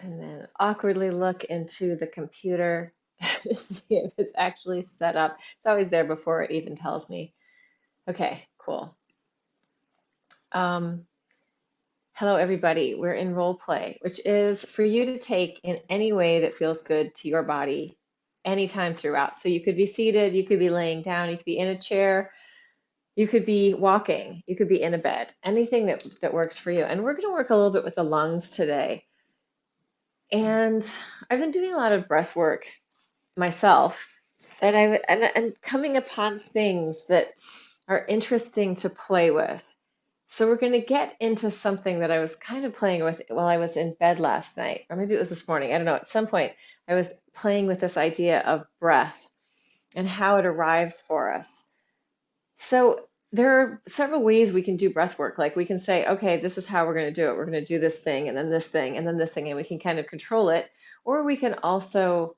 And then awkwardly look into the computer to see if it's actually set up. It's always there before it even tells me. Okay, cool. Um, Hello, everybody. We're in role play, which is for you to take in any way that feels good to your body anytime throughout. So you could be seated, you could be laying down, you could be in a chair, you could be walking, you could be in a bed, anything that works for you. And we're going to work a little bit with the lungs today. And I've been doing a lot of breath work myself, and and coming upon things that are interesting to play with. So we're going to get into something that I was kind of playing with while I was in bed last night, or maybe it was this morning. I don't know. At some point, I was playing with this idea of breath and how it arrives for us. So there are several ways we can do breath work. Like we can say, okay, this is how we're going to do it. We're going to do this thing, and then this thing, and then this thing, and we can kind of control it. Or we can also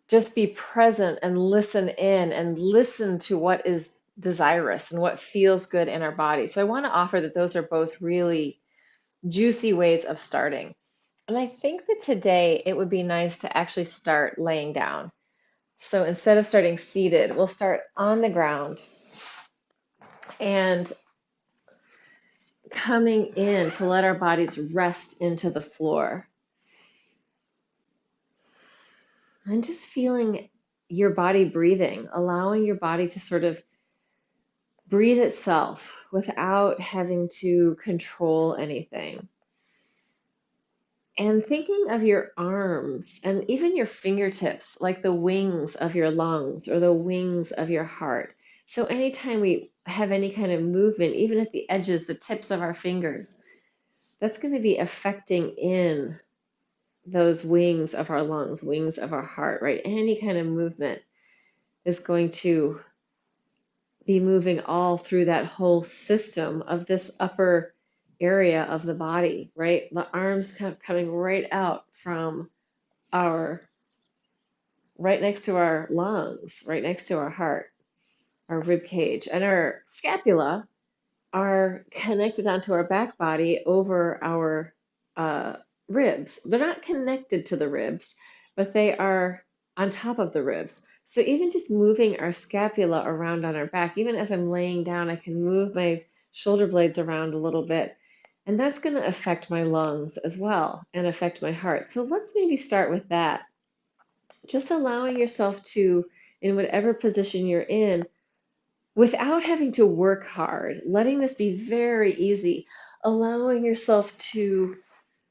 just be present and listen in and listen to what is desirous and what feels good in our body. So I want to offer that those are both really juicy ways of starting. And I think that today it would be nice to actually start laying down. So instead of starting seated, we'll start on the ground and coming in to let our bodies rest into the floor. And just feeling your body breathing, allowing your body to sort of breathe itself without having to control anything. And thinking of your arms and even your fingertips like the wings of your lungs or the wings of your heart. So anytime we have any kind of movement, even at the edges, the tips of our fingers, that's going to be affecting in those wings of our lungs, wings of our heart, right? Any kind of movement is going to be moving all through that whole system of this upper area of the body, right? The arms coming right out from our, right next to our lungs, right next to our heart, our rib cage, and our scapula are connected onto our back body over our uh, ribs. They're not connected to the ribs, but they are on top of the ribs. So even just moving our scapula around on our back, even as I'm laying down, I can move my shoulder blades around a little bit. And that's going to affect my lungs as well and affect my heart. So let's maybe start with that. Just allowing yourself to, in whatever position you're in, without having to work hard, letting this be very easy, allowing yourself to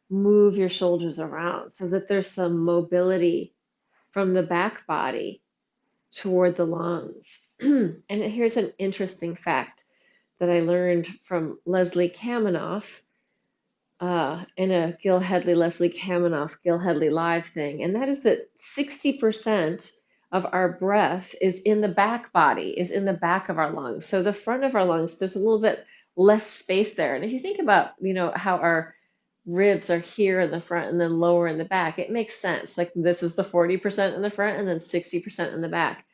move your shoulders around so that there's some mobility from the back body toward the lungs. And here's an interesting fact that I learned from Leslie Kaminoff in a Leslie Kaminoff, Gil Hedley Live thing. And that is that 60% of our breath is in the back body, is in the back of our lungs. So the front of our lungs, there's a little bit less space there. And if you think about, how our ribs are here in the front and then lower in the back, it makes sense. Like this is the 40% in the front and then 60% in the back.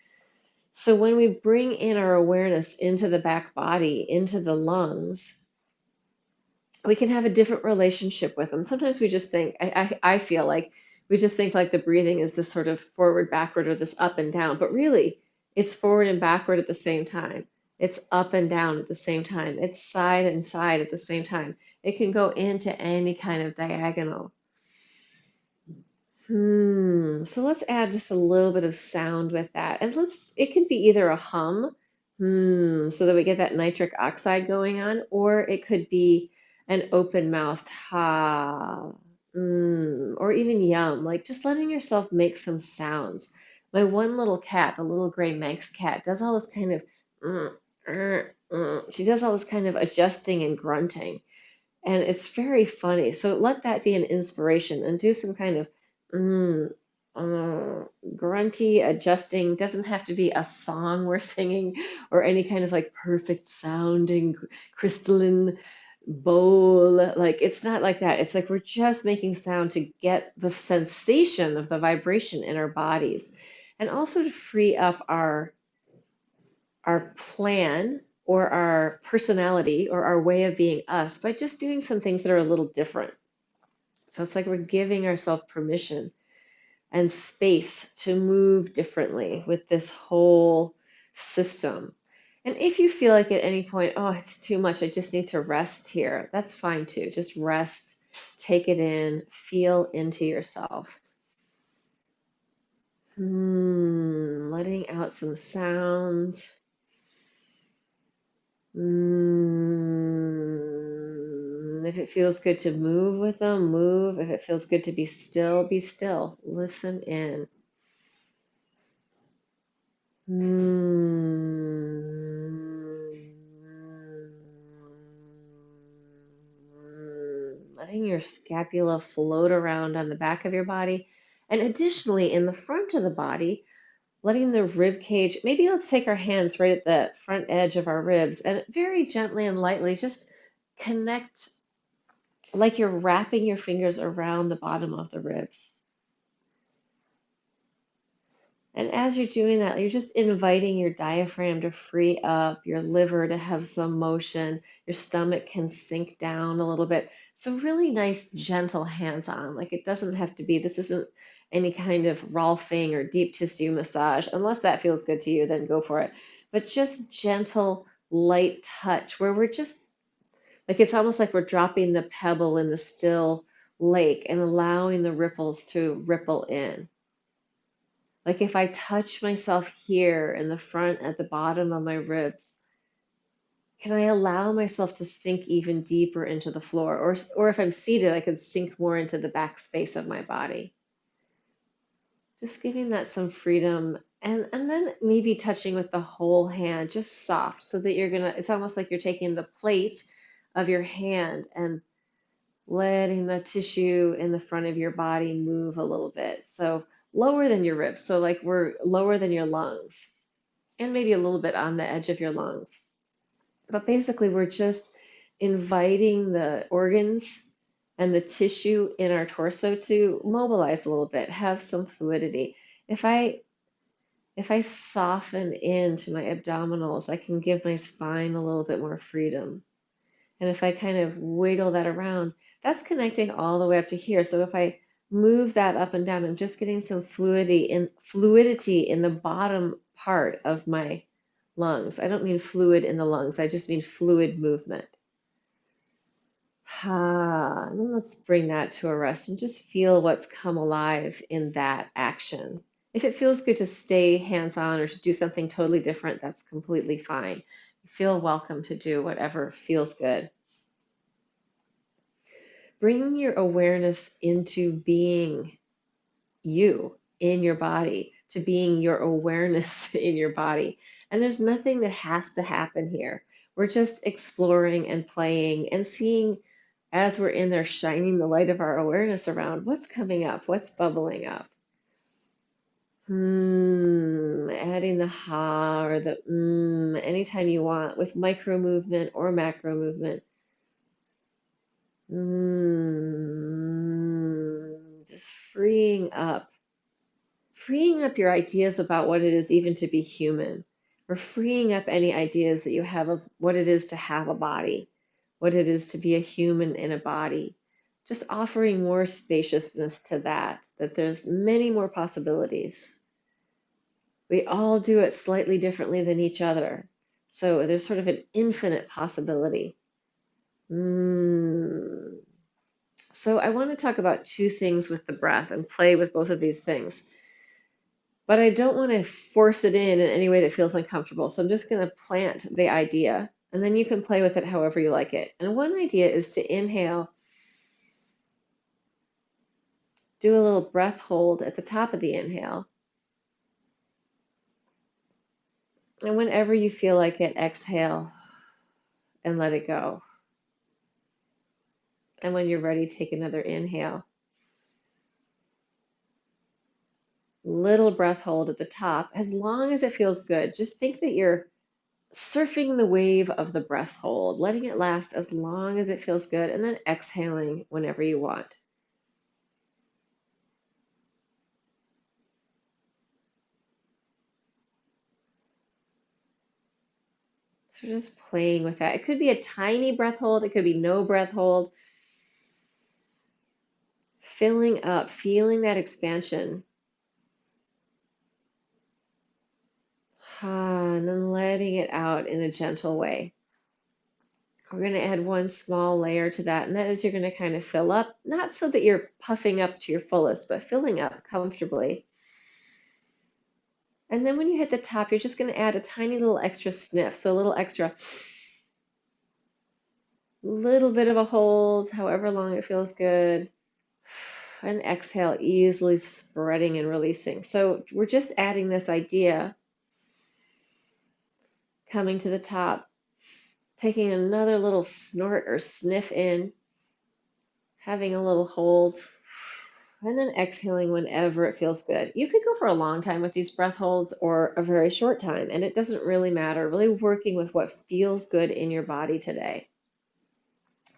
So when we bring in our awareness into the back body, into the lungs, we can have a different relationship with them. Sometimes we just think, I feel like we just think like the breathing is this sort of forward, backward, or this up and down. But really, it's forward and backward at the same time. It's up and down at the same time. It's side and side at the same time. It can go into any kind of diagonal. So let's add just a little bit of sound with that. And it can be either a hum, so that we get that nitric oxide going on, or it could be an open mouthed ha, or even yum, like just letting yourself make some sounds. My one little cat, the little gray Manx cat, does all this kind of, she does all this kind of adjusting and grunting. And it's very funny. So let that be an inspiration and do some kind of mm, grunty adjusting. Doesn't have to be a song we're singing or any kind of like perfect sounding crystalline bowl. Like it's not like that. It's like we're just making sound to get the sensation of the vibration in our bodies and also to free up our plan or our personality or our way of being us by just doing some things that are a little different. So it's like we're giving ourselves permission and space to move differently with this whole system. And if you feel like at any point, oh, it's too much, I just need to rest here, that's fine too. Just rest, take it in, feel into yourself. Letting out some sounds. If it feels good to move with them, move. If it feels good to be still, be still. Listen in. Letting your scapula float around on the back of your body. And additionally, in the front of the body, letting the rib cage, maybe let's take our hands right at the front edge of our ribs and very gently and lightly just connect like you're wrapping your fingers around the bottom of the ribs. And as you're doing that, you're just inviting your diaphragm to free up, your liver to have some motion, your stomach can sink down a little bit. So really nice, gentle hands-on. Like it doesn't have to be, this isn't any kind of Rolfing or deep tissue massage. Unless that feels good to you, then go for it. But just gentle, light touch where we're just, like it's almost like we're dropping the pebble in the still lake and allowing the ripples to ripple in. Like if I touch myself here in the front at the bottom of my ribs, can I allow myself to sink even deeper into the floor? Or if I'm seated, I could sink more into the back space of my body. Just giving that some freedom and then maybe touching with the whole hand, just soft, so that it's almost like you're taking the plate of your hand and letting the tissue in the front of your body move a little bit. So lower than your ribs. So like we're lower than your lungs and maybe a little bit on the edge of your lungs. But basically we're just inviting the organs and the tissue in our torso to mobilize a little bit, have some fluidity. If I soften into my abdominals, I can give my spine a little bit more freedom. And if I kind of wiggle that around, that's connecting all the way up to here. So if I move that up and down, I'm just getting some fluidity in the bottom part of my lungs. I don't mean fluid in the lungs. I just mean fluid movement. And then let's bring that to a rest and just feel what's come alive in that action. If it feels good to stay hands-on or to do something totally different, that's completely fine. You feel welcome to do whatever feels good. Bringing your awareness into being you in your body, to being your awareness in your body. And there's nothing that has to happen here. We're just exploring and playing and seeing as we're in there, shining the light of our awareness around what's coming up, what's bubbling up. Adding the ha or the anytime you want with micro movement or macro movement. Just freeing up your ideas about what it is even to be human, or freeing up any ideas that you have of what it is to have a body, what it is to be a human in a body. Just offering more spaciousness to that there's many more possibilities. We all do it slightly differently than each other. So there's sort of an infinite possibility. So I want to talk about two things with the breath and play with both of these things. But I don't want to force it in any way that feels uncomfortable. So I'm just going to plant the idea, and then you can play with it however you like it. And one idea is to inhale, do a little breath hold at the top of the inhale. And whenever you feel like it, exhale and let it go. And when you're ready, take another inhale. Little breath hold at the top, as long as it feels good. Just think that you're surfing the wave of the breath hold, letting it last as long as it feels good, and then exhaling whenever you want. So just playing with that. It could be a tiny breath hold. It could be no breath hold. filling up, feeling that expansion. And then letting it out in a gentle way. We're going to add one small layer to that, and that is you're going to kind of fill up, not so that you're puffing up to your fullest, but filling up comfortably. And then when you hit the top, you're just going to add a tiny little extra sniff, so a little extra, little bit of a hold, however long it feels good. And exhale, easily spreading and releasing. So we're just adding this idea, coming to the top, taking another little snort or sniff in, having a little hold, and then exhaling whenever it feels good. You could go for a long time with these breath holds or a very short time, and it doesn't really matter. Really working with what feels good in your body today.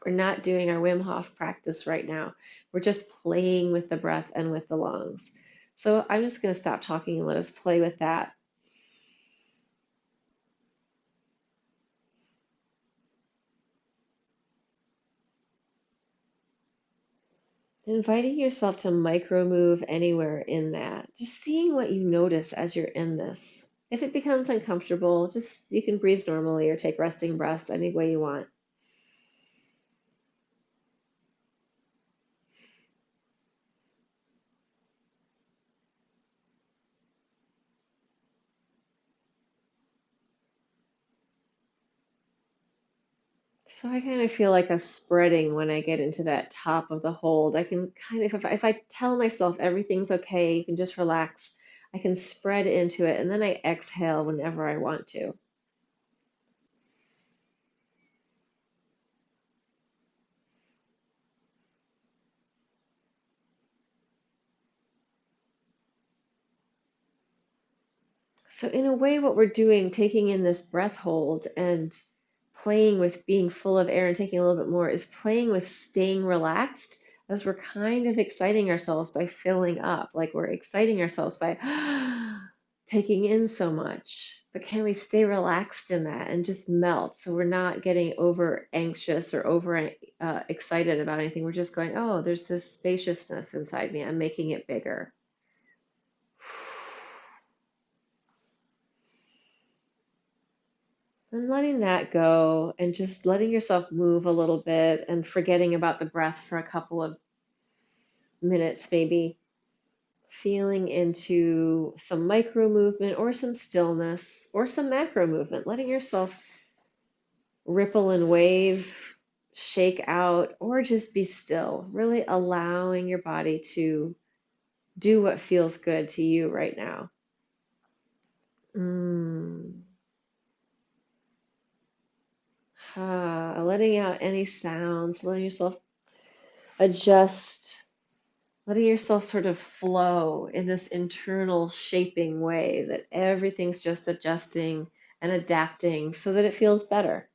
We're not doing our Wim Hof practice right now. We're just playing with the breath and with the lungs. So I'm just going to stop talking and let us play with that. Inviting yourself to micro move anywhere in that. Just seeing what you notice as you're in this. If it becomes uncomfortable, just you can breathe normally or take resting breaths any way you want. So I kind of feel like a spreading when I get into that top of the hold. I can kind of, if I tell myself everything's okay, you can just relax, I can spread into it, and then I exhale whenever I want to. So in a way, what we're doing, taking in this breath hold and playing with being full of air and taking a little bit more, is playing with staying relaxed as we're kind of exciting ourselves by filling up, like we're exciting ourselves by taking in so much. But can we stay relaxed in that and just melt so we're not getting over anxious or over excited about anything? We're just going, oh, there's this spaciousness inside me. I'm making it bigger. And letting that go and just letting yourself move a little bit and forgetting about the breath for a couple of minutes, maybe feeling into some micro movement or some stillness or some macro movement, letting yourself ripple and wave, shake out, or just be still, really allowing your body to do what feels good to you right now. Letting out any sounds, letting yourself adjust, letting yourself sort of flow in this internal shaping way that everything's just adjusting and adapting so that it feels better.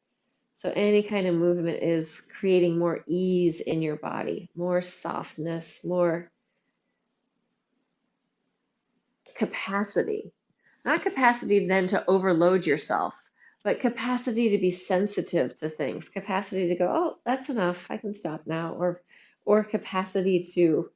So any kind of movement is creating more ease in your body, more softness, more capacity. Not capacity then to overload yourself, but capacity to be sensitive to things, capacity to go, oh, that's enough, I can stop now, or capacity to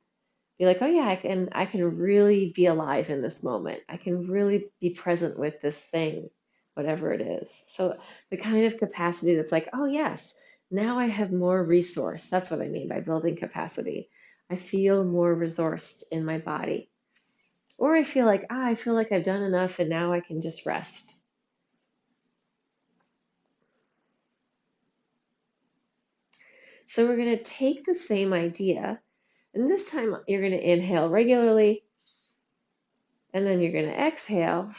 be like, oh yeah, I can really be alive in this moment. I can really be present with this thing, whatever it is. So the kind of capacity that's like, oh yes, now I have more resource. That's what I mean by building capacity. I feel more resourced in my body. Or I feel like, I feel like I've done enough and now I can just rest. So we're going to take the same idea, and this time you're going to inhale regularly, and then you're going to exhale,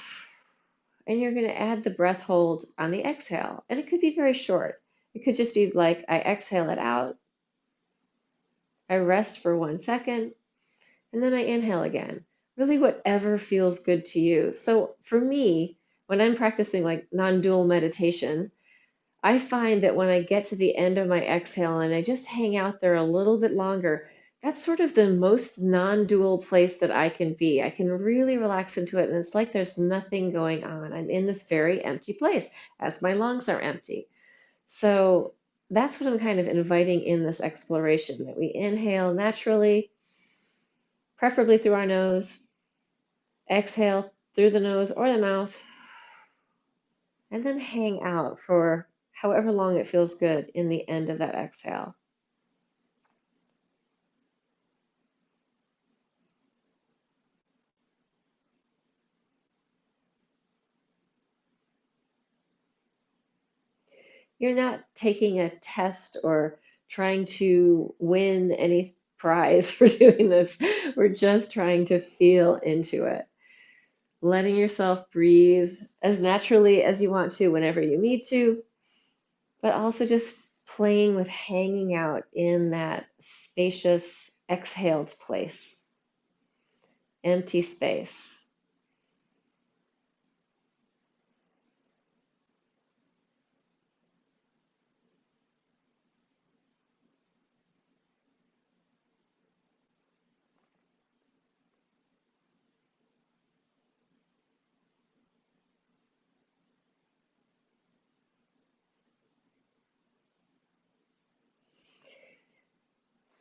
and you're going to add the breath hold on the exhale. And it could be very short. It could just be like, I exhale it out, I rest for 1 second, and then I inhale again. Really, whatever feels good to you. So for me, when I'm practicing like non-dual meditation, I find that when I get to the end of my exhale and I just hang out there a little bit longer, that's sort of the most non-dual place that I can be. I can really relax into it, and it's like there's nothing going on. I'm in this very empty place as my lungs are empty. So that's what I'm kind of inviting in this exploration, that we inhale naturally, preferably through our nose. Exhale through the nose or the mouth, and then hang out for however long it feels good in the end of that exhale. You're not taking a test or trying to win any prize for doing this. We're just trying to feel into it, letting yourself breathe as naturally as you want to whenever you need to, but also just playing with hanging out in that spacious exhaled place, empty space.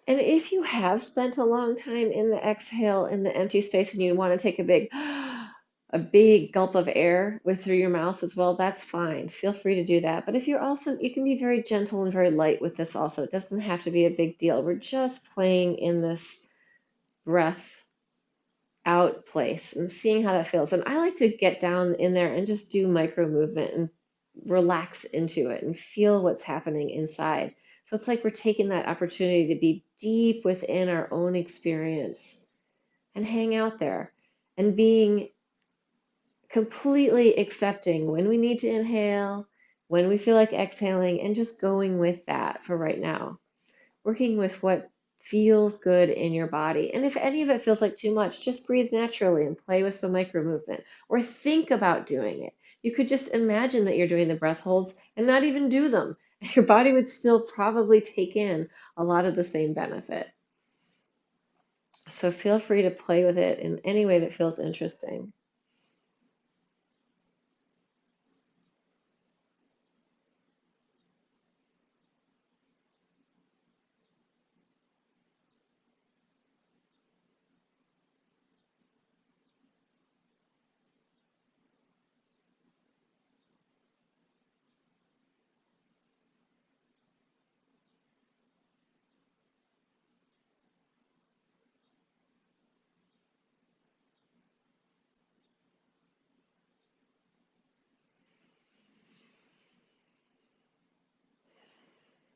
And if you have spent a long time in the exhale in the empty space and you want to take a big gulp of air with through your mouth as well, that's fine. Feel free to do that. But if you're also, you can be very gentle and very light with this also. It doesn't have to be a big deal. We're just playing in this breath out place and seeing how that feels. And I like to get down in there and just do micro movement and relax into it and feel what's happening inside. So it's like we're taking that opportunity to be deep within our own experience and hang out there and being completely accepting when we need to inhale, when we feel like exhaling, and just going with that for right now. Working with what feels good in your body. And if any of it feels like too much, just breathe naturally and play with some micro movement or think about doing it. You could just imagine that you're doing the breath holds and not even do them. Your body would still probably take in a lot of the same benefit. So feel free to play with it in any way that feels interesting.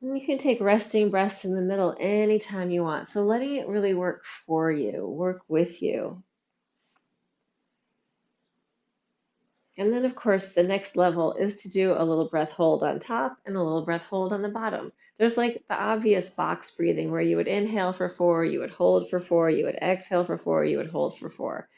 And you can take resting breaths in the middle anytime you want. So letting it really work for you, work with you. And then, of course, the next level is to do a little breath hold on top and a little breath hold on the bottom. There's like the obvious box breathing where you would inhale for 4, you would hold for 4, you would exhale for 4, you would hold for 4,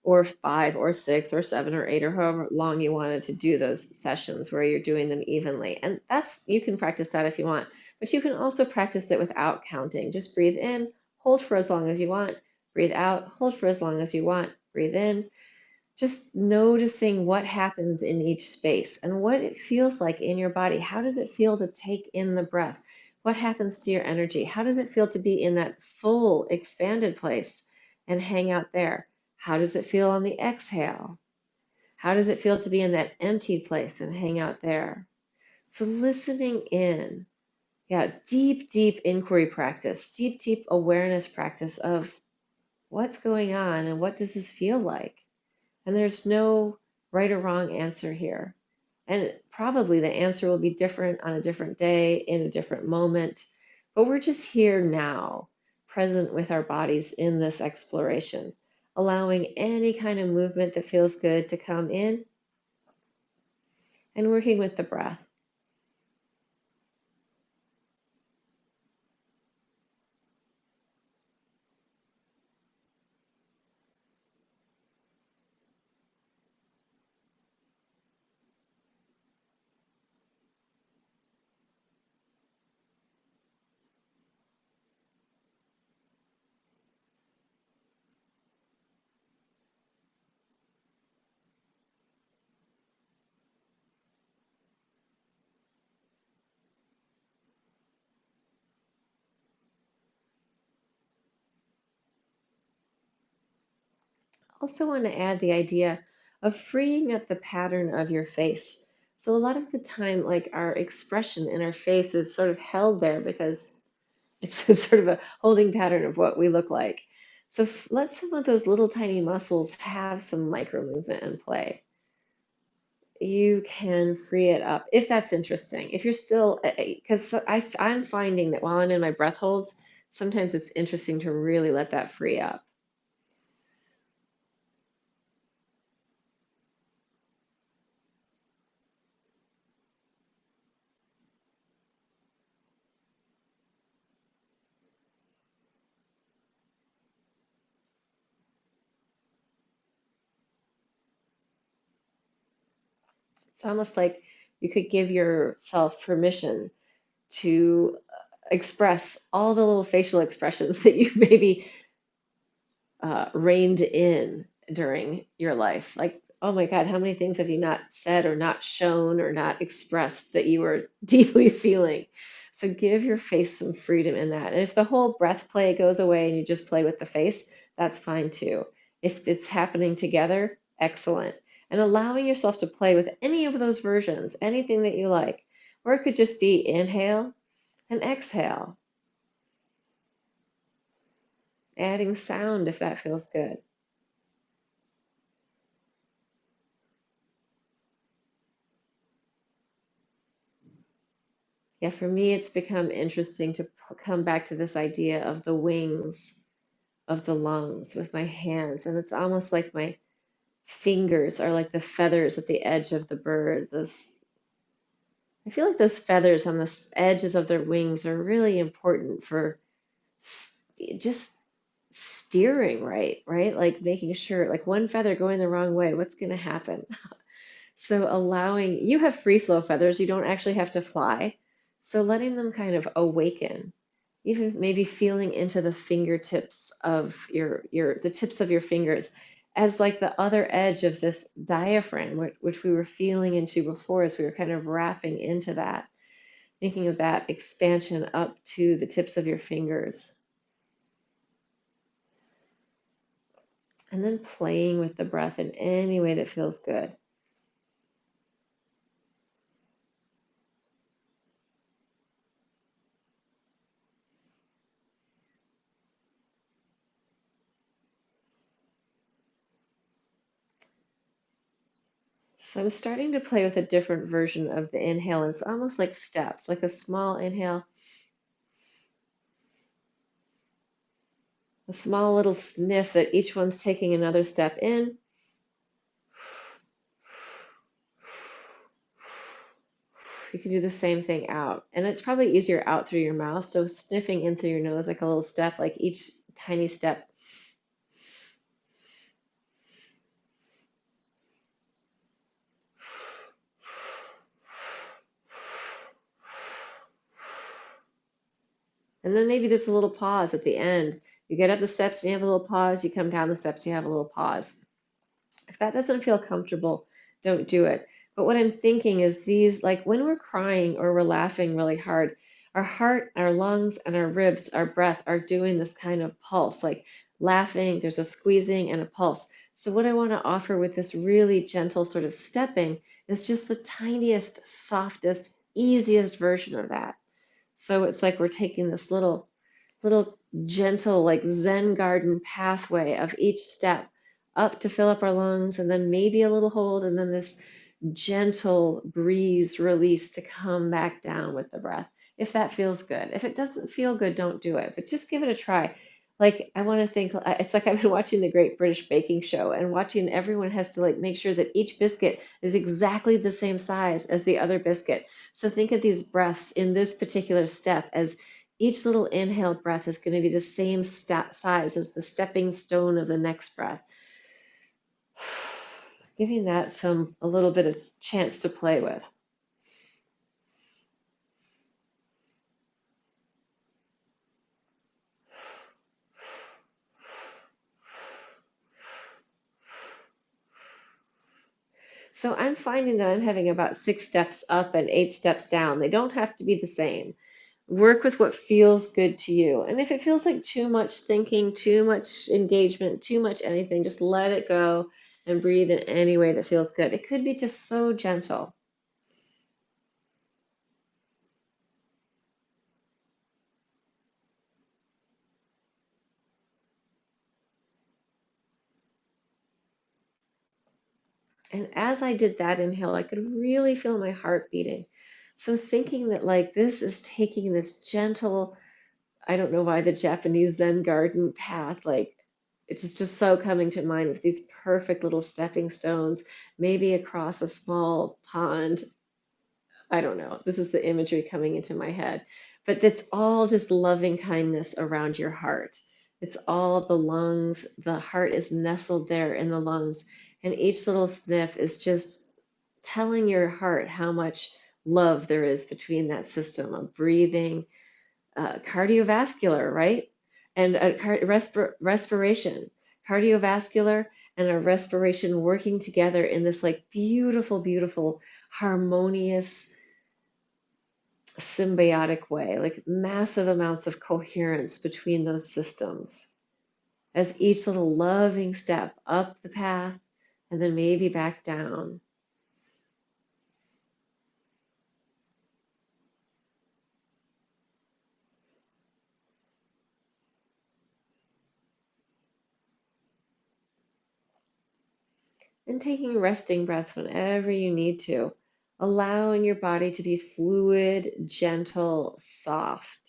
or 5, or 6, or 7, or 8, or however long you wanted to do those sessions where you're doing them evenly. And you can practice that if you want, but you can also practice it without counting. Just breathe in, hold for as long as you want, breathe out, hold for as long as you want, breathe in. Just noticing what happens in each space and what it feels like in your body. How does it feel to take in the breath? What happens to your energy? How does it feel to be in that full, expanded place and hang out there? How does it feel on the exhale? How does it feel to be in that empty place and hang out there? So listening in, yeah, deep, deep inquiry practice, deep, deep awareness practice of what's going on and what does this feel like? And there's no right or wrong answer here. And probably the answer will be different on a different day, in a different moment. But we're just here now, present with our bodies in this exploration, allowing any kind of movement that feels good to come in and working with the breath. also want to add the idea of freeing up the pattern of your face. So a lot of the time, like our expression in our face is sort of held there because it's a sort of a holding pattern of what we look like. So let some of those little tiny muscles have some micro movement and play. You can free it up if that's interesting. If you're still, because I'm finding that while I'm in my breath holds, sometimes it's interesting to really let that free up. It's almost like you could give yourself permission to express all the little facial expressions that you maybe reined in during your life. Like, oh my God, how many things have you not said or not shown or not expressed that you were deeply feeling? So give your face some freedom in that. And if the whole breath play goes away and you just play with the face, that's fine too. If it's happening together, excellent. And allowing yourself to play with any of those versions, anything that you like. Or it could just be inhale and exhale, adding sound if that feels good. Yeah, for me, it's become interesting to come back to this idea of the wings of the lungs with my hands. And it's almost like my fingers are like the feathers at the edge of the bird. I feel like those feathers on the edges of their wings are really important for just steering right? Like making sure, like one feather going the wrong way, what's going to happen? So allowing, you have free flow feathers, you don't actually have to fly. So letting them kind of awaken, even maybe feeling into the fingertips of the tips of your fingers as like the other edge of this diaphragm, which we were feeling into before as we were kind of wrapping into that, thinking of that expansion up to the tips of your fingers. And then playing with the breath in any way that feels good. So I'm starting to play with a different version of the inhale. And it's almost like steps, like a small inhale, a small little sniff that each one's taking another step in. You can do the same thing out. And it's probably easier out through your mouth. So sniffing in through your nose like a little step, like each tiny step. And then maybe there's a little pause at the end. You get up the steps and you have a little pause. You come down the steps, you have a little pause. If that doesn't feel comfortable, don't do it. But what I'm thinking is these, like when we're crying or we're laughing really hard, our heart, our lungs, and our ribs, our breath are doing this kind of pulse, like laughing, there's a squeezing and a pulse. So, what I want to offer with this really gentle sort of stepping is just the tiniest, softest, easiest version of that. So, it's like we're taking this little gentle, like Zen garden pathway of each step up to fill up our lungs, and then maybe a little hold, and then this gentle breeze release to come back down with the breath, if that feels good. If it doesn't feel good, don't do it, but just give it a try. Like, I want to think, it's like I've been watching the Great British Baking Show and watching everyone has to like make sure that each biscuit is exactly the same size as the other biscuit. So think of these breaths in this particular step as each little inhale breath is going to be the same size as the stepping stone of the next breath. Giving that a little bit of chance to play with. So I'm finding that I'm having about 6 steps up and 8 steps down. They don't have to be the same. Work with what feels good to you. And if it feels like too much thinking, too much engagement, too much anything, just let it go and breathe in any way that feels good. It could be just so gentle. And as I did that inhale, I could really feel my heart beating. So thinking that like this is taking this gentle, I don't know why the Japanese Zen garden path, like it's just so coming to mind with these perfect little stepping stones, maybe across a small pond. I don't know. This is the imagery coming into my head. But it's all just loving kindness around your heart. It's all the lungs. The heart is nestled there in the lungs. And each little sniff is just telling your heart how much love there is between that system of breathing, cardiovascular, right? And respiration, cardiovascular and a respiration working together in this like beautiful, beautiful, harmonious, symbiotic way, like massive amounts of coherence between those systems as each little loving step up the path and then maybe back down. And taking resting breaths whenever you need to, allowing your body to be fluid, gentle, soft.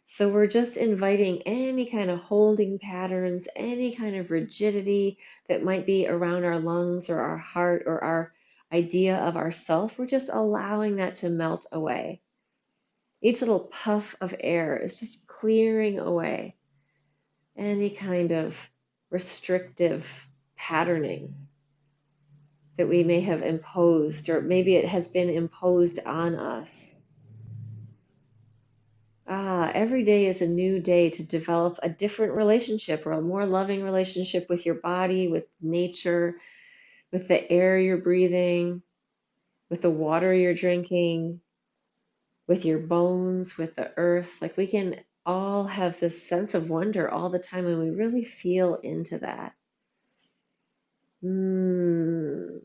So we're just inviting any kind of holding patterns, any kind of rigidity that might be around our lungs or our heart or our idea of ourself. We're just allowing that to melt away. Each little puff of air is just clearing away any kind of restrictive patterning that we may have imposed, or maybe it has been imposed on us. Every day is a new day to develop a different relationship or a more loving relationship with your body, with nature, with the air you're breathing, with the water you're drinking, with your bones, with the earth. Like we can all have this sense of wonder all the time when we really feel into that. Mm.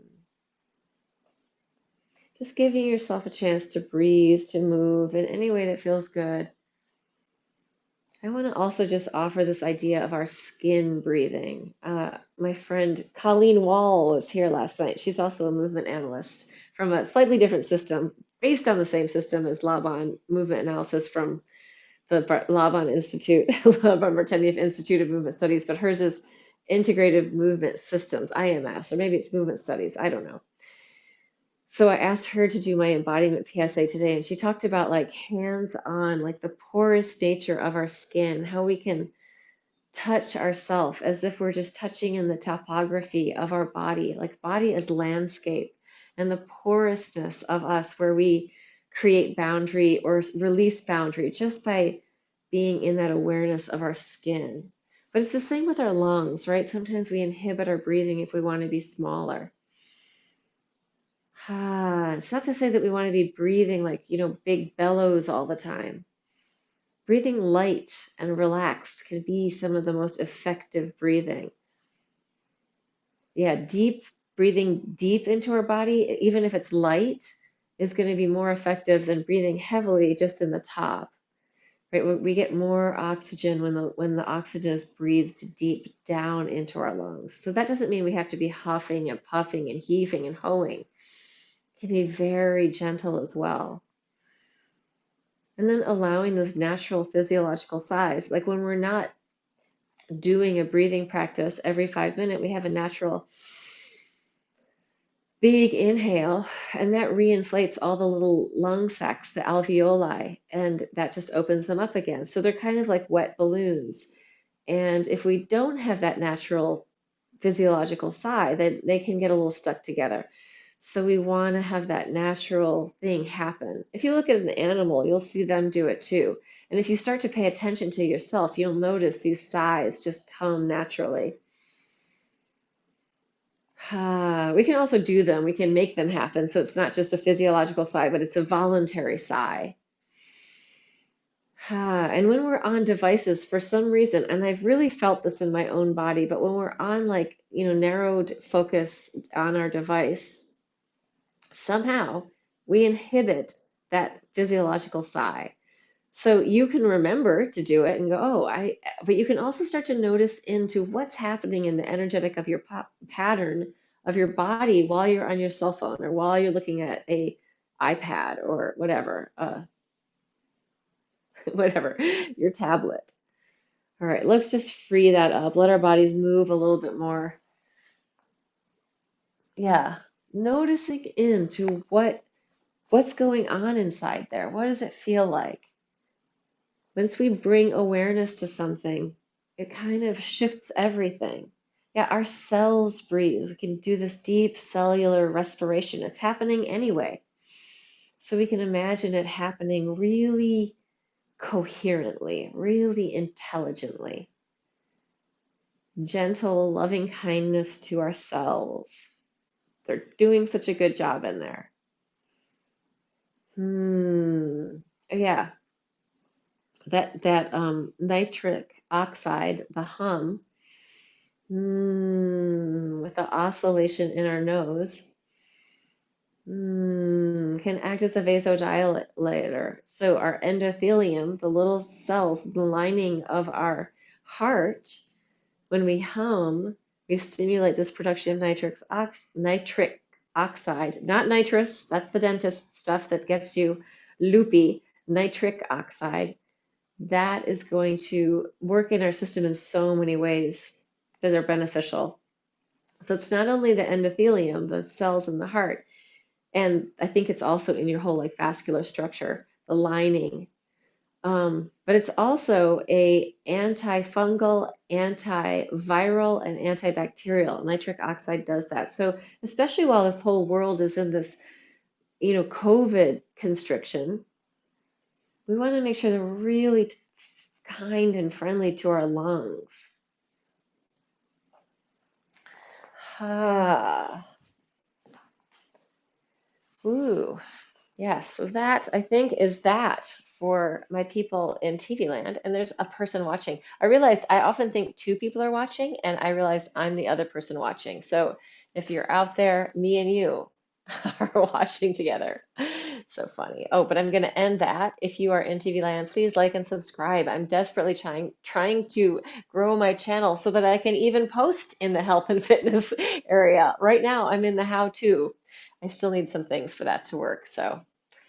Just giving yourself a chance to breathe, to move in any way that feels good. I want to also just offer this idea of our skin breathing. My friend Colleen Wall was here last night. She's also a movement analyst from a slightly different system, based on the same system as Laban movement analysis from the Laban Institute, Laban Bartemiev Institute of Movement Studies, but hers is Integrative Movement Systems, IMS, or maybe it's Movement Studies. I don't know. So I asked her to do my embodiment PSA today, and she talked about like hands on, like the porous nature of our skin, how we can touch ourself as if we're just touching in the topography of our body, like body as landscape, and the porousness of us where we create boundary or release boundary just by being in that awareness of our skin. But it's the same with our lungs, right? Sometimes we inhibit our breathing if we want to be smaller. It's not to say that we want to be breathing like, big bellows all the time. Breathing light and relaxed can be some of the most effective breathing. Yeah, deep breathing deep into our body, even if it's light, is going to be more effective than breathing heavily just in the top. Right? We get more oxygen when the oxygen is breathed deep down into our lungs. So that doesn't mean we have to be huffing and puffing and heaving and hoeing. It can be very gentle as well. And then allowing those natural physiological sighs. Like when we're not doing a breathing practice every 5 minutes, we have a natural big inhale, and that reinflates all the little lung sacs, the alveoli, and that just opens them up again. So they're kind of like wet balloons. And if we don't have that natural physiological sigh, then they can get a little stuck together. So we want to have that natural thing happen. If you look at an animal, you'll see them do it too. And if you start to pay attention to yourself, you'll notice these sighs just come naturally. We can also do them. We can make them happen. So it's not just a physiological sigh, but it's a voluntary sigh. And when we're on devices, for some reason, and I've really felt this in my own body, but when we're on like, narrowed focus on our device, somehow we inhibit that physiological sigh. So you can remember to do it and go, oh, but you can also start to notice into what's happening in the energetic of your pattern of your body while you're on your cell phone or while you're looking at a iPad or whatever, whatever, your tablet. All right, let's just free that up. Let our bodies move a little bit more. Yeah, noticing into what's going on inside there. What does it feel like? Once we bring awareness to something, it kind of shifts everything. Yeah, our cells breathe. We can do this deep cellular respiration. It's happening anyway. So we can imagine it happening really coherently, really intelligently. Gentle, loving kindness to ourselves. They're doing such a good job in there. Yeah, that nitric oxide, the hum, with the oscillation in our nose, can act as a vasodilator. So our endothelium, the little cells, the lining of our heart, when we hum, we stimulate this production of nitric oxide, not nitrous. That's the dentist stuff that gets you loopy. Nitric oxide. That is going to work in our system in so many ways that are beneficial. So it's not only the endothelium, the cells in the heart, and I think it's also in your whole like vascular structure, the lining. But it's also a antifungal, antiviral, and antibacterial. Nitric oxide does that. So especially while this whole world is in this, COVID constriction, we want to make sure they're really kind and friendly to our lungs. Ah, ooh. Yes, so that I think is that for my people in TV land. And there's a person watching. I realized I often think two people are watching, and I realized I'm the other person watching. So if you're out there, me and you are watching together. So funny. Oh, but I'm going to end that. If you are in TV land, please like and subscribe. I'm desperately trying to grow my channel so that I can even post in the health and fitness area. Right now, I'm in the how to. I still need some things for that to work. So,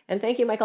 and thank you, Michael.